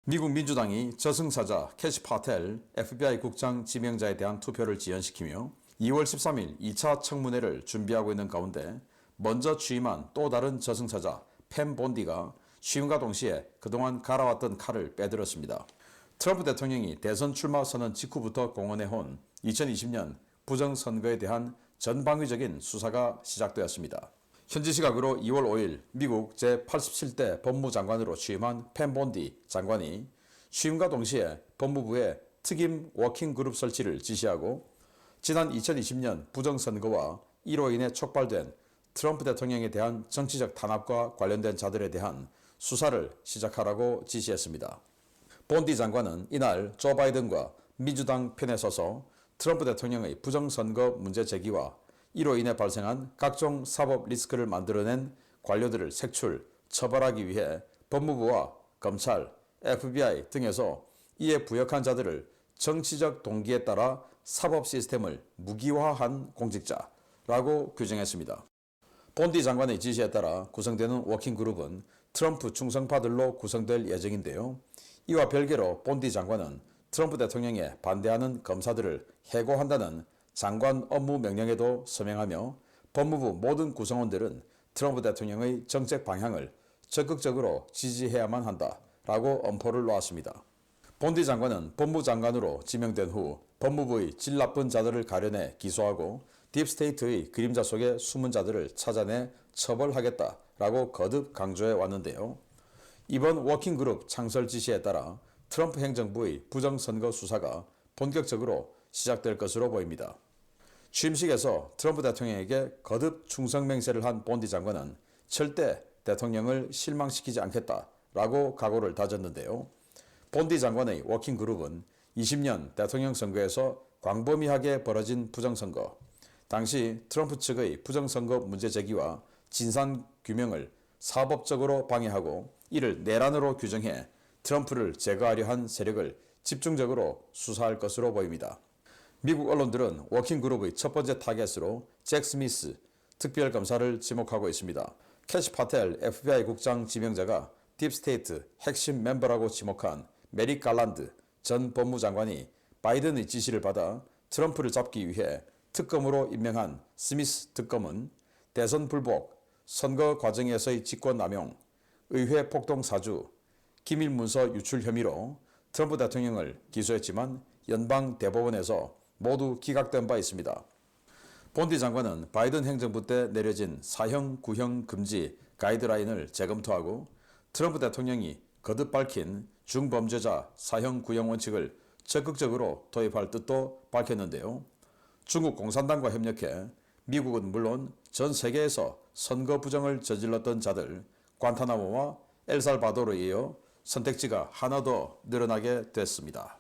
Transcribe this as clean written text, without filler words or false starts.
미국 민주당이 저승사자 캐시 파텔 FBI 국장 지명자에 대한 투표를 지연시키며 2월 13일 2차 청문회를 준비하고 있는 가운데 먼저 취임한 또 다른 저승사자 팸 본디가 취임과 동시에 그동안 갈아왔던 칼을 빼들었습니다. 트럼프 대통령이 대선 출마 선언 직후부터 공언해온 2020년 부정선거에 대한 전방위적인 수사가 시작되었습니다. 현지 시각으로 2월 5일 미국 제87대 법무장관으로 취임한 팸 본디 장관이 취임과 동시에 법무부에 특임 워킹그룹 설치를 지시하고 지난 2020년 부정선거와 이로 인해 촉발된 트럼프 대통령에 대한 정치적 탄압과 관련된 자들에 대한 수사를 시작하라고 지시했습니다. 본디 장관은 이날 조 바이든과 민주당 편에 서서 트럼프 대통령의 부정선거 문제 제기와 이로 인해 발생한 각종 사법 리스크를 만들어낸 관료들을 색출, 처벌하기 위해 법무부와 검찰, FBI 등에서 이에 부역한 자들을 정치적 동기에 따라 사법 시스템을 무기화한 공직자라고 규정했습니다. 본디 장관의 지시에 따라 구성되는 워킹그룹은 트럼프 충성파들로 구성될 예정인데요. 이와 별개로 본디 장관은 트럼프 대통령에 반대하는 검사들을 해고한다는 장관 업무 명령에도 서명하며 법무부 모든 구성원들은 트럼프 대통령의 정책 방향을 적극적으로 지지해야만 한다라고 엄포를 놓았습니다. 본디 장관은 법무장관으로 지명된 후 법무부의 질 나쁜 자들을 가려내 기소하고 딥스테이트의 그림자 속의 숨은 자들을 찾아내 처벌하겠다라고 거듭 강조해 왔는데요. 이번 워킹그룹 창설 지시에 따라 트럼프 행정부의 부정선거 수사가 본격적으로 시작될 것으로 보입니다. 취임식에서 트럼프 대통령에게 거듭 충성맹세를 한 본디 장관은 절대 대통령을 실망시키지 않겠다라고 각오를 다졌는데요. 본디 장관의 워킹그룹은 20년 대통령 선거에서 광범위하게 벌어진 부정선거, 당시 트럼프 측의 부정선거 문제 제기와 진상규명을 사법적으로 방해하고 이를 내란으로 규정해 트럼프를 제거하려 한 세력을 집중적으로 수사할 것으로 보입니다. 미국 언론들은 워킹그룹의 첫 번째 타겟으로 잭 스미스 특별검사를 지목하고 있습니다. 캐시 파텔 FBI 국장 지명자가 딥스테이트 핵심 멤버라고 지목한 메릭 갈란드 전 법무장관이 바이든의 지시를 받아 트럼프를 잡기 위해 특검으로 임명한 스미스 특검은 대선 불복, 선거 과정에서의 직권남용, 의회 폭동 사주, 기밀 문서 유출 혐의로 트럼프 대통령을 기소했지만 연방 대법원에서 모두 기각된 바 있습니다. 본디 장관은 바이든 행정부 때 내려진 사형 구형 금지 가이드라인을 재검토하고 트럼프 대통령이 거듭 밝힌 중범죄자 사형 구형 원칙을 적극적으로 도입할 뜻도 밝혔는데요. 중국 공산당과 협력해 미국은 물론 전 세계에서 선거 부정을 저질렀던 자들 관타나모와 엘살바도르에 이어 선택지가 하나 더 늘어나게 됐습니다.